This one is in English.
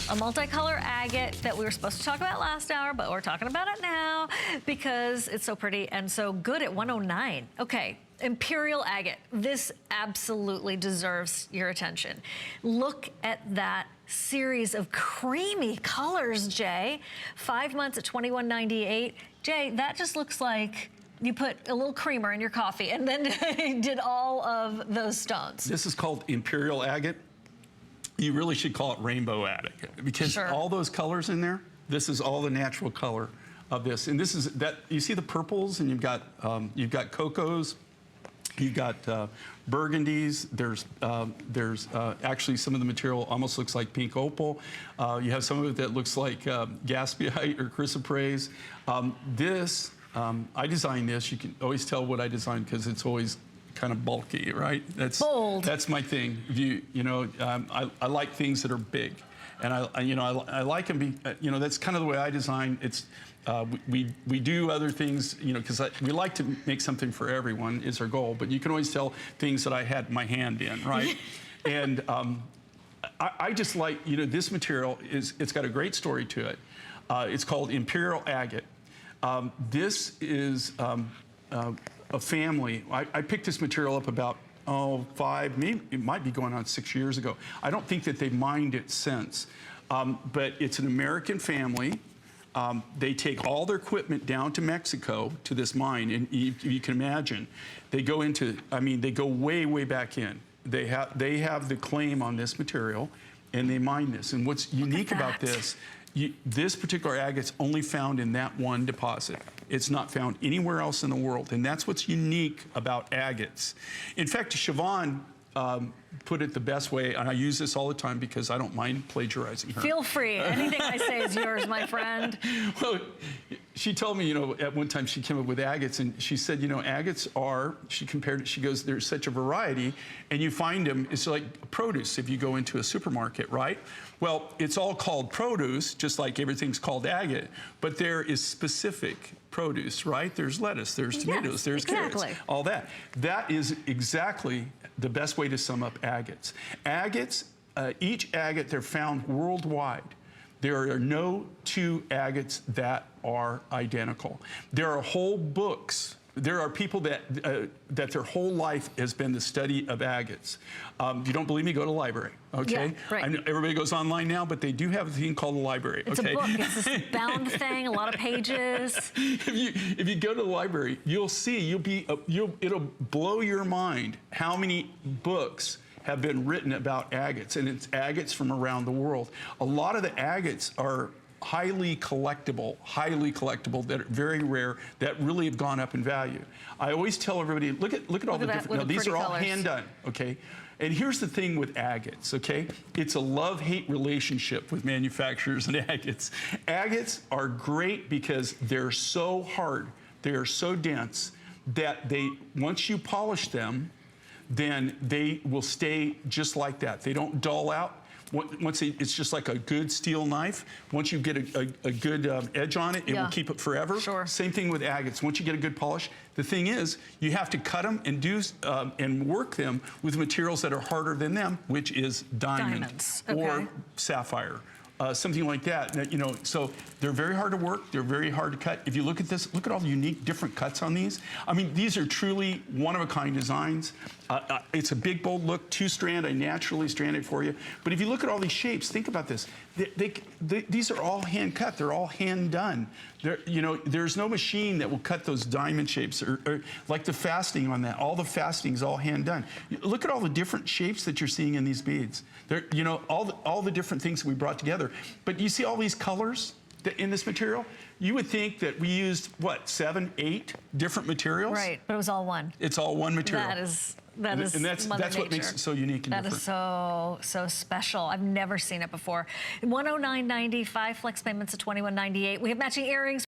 a multicolor agate that we were supposed to talk about last hour, but we're talking about it now because it's so pretty and so good at 109. Okay. Imperial agate. This absolutely deserves your attention. Look at that series of creamy colors, Jay. 5 months at $21.98. Jay, that just looks like you put a little creamer in your coffee and then did all of those stones. This is called Imperial Agate. You really should call it Rainbow Agate because all those colors in there, this is all the natural color of this. And this is that, you see the purples, and you've got cocos, you've got burgundies. There's actually some of the material almost looks like pink opal. You have some of it that looks like gaspiite or chrysoprase. I designed this. You can always tell what I designed because it's always kind of bulky, right? That's bold. That's my thing. I like things that are big, and I like them. That's kind of the way I design. It's we do other things, because we like to make something for everyone is our goal. But you can always tell things that I had my hand in, right? And I just like this material it's got a great story to it. It's called Imperial Agate. This is a family. I picked this material up about 5, maybe it might be going on 6 years ago. I don't think that they've mined it since, but it's an American family. They take all their equipment down to Mexico to this mine, and you can imagine, they go into, they go way, way back in. They have the claim on this material, and they mine this. And what's unique about this, this particular agate's only found in that one deposit. It's not found anywhere else in the world, and that's what's unique about agates. In fact, Siobhan put it the best way, and I use this all the time because I don't mind plagiarizing her. Feel free. Anything I say is yours, my friend. Well, she told me, at one time she came up with agates, and she said, agates are, she compared it, she goes, there's such a variety, and you find them, it's like produce if you go into a supermarket, right? Well, it's all called produce, just like everything's called agate, but there is specific produce, right? There's lettuce, there's tomatoes, there's carrots, all that. That is exactly the best way to sum up agates. Agates, each agate, they're found worldwide. There are no two agates that are identical. There are whole books. There are people that their whole life has been the study of agates. If you don't believe me, go to the library, okay? Yeah, right. I know everybody goes online now, but they do have a thing called the library, it's a book. It's this bound thing, a lot of pages. If you go to the library, you'll see, it'll blow your mind how many books have been written about agates, and it's agates from around the world. A lot of the agates are highly collectible, that are very rare, that really have gone up in value. I always tell everybody, look at all the different, now these are all hand done, okay? And here's the thing with agates, okay? It's a love-hate relationship with manufacturers and agates. Agates are great because they're so hard, they are so dense, that once you polish them, then they will stay just like that. They don't dull out. It's just like a good steel knife. Once you get a good edge on it, it will keep it forever. Sure. Same thing with agates. Once you get a good polish, the thing is, you have to cut them and and work them with materials that are harder than them, which is diamonds. Or sapphire. Something like that, so they're very hard to work, they're very hard to cut. If you look at this, look at all the unique different cuts on these. These are truly one-of-a-kind designs. It's a big, bold look, two-strand, I naturally stranded for you. But if you look at all these shapes, think about this. These are all hand-cut, they're all hand-done. There's no machine that will cut those diamond shapes, or like the fasting on that. All the fasting is all hand-done. Look at all the different shapes that you're seeing in these beads. All the different things that we brought together. But you see all these colors in this material? You would think that we used, what, 7, 8 different materials? Right, but it was all one. It's all one material. That's what makes it so unique and different. That is so special. I've never seen it before. $109.95, flex payments of $21.98. We have matching earrings.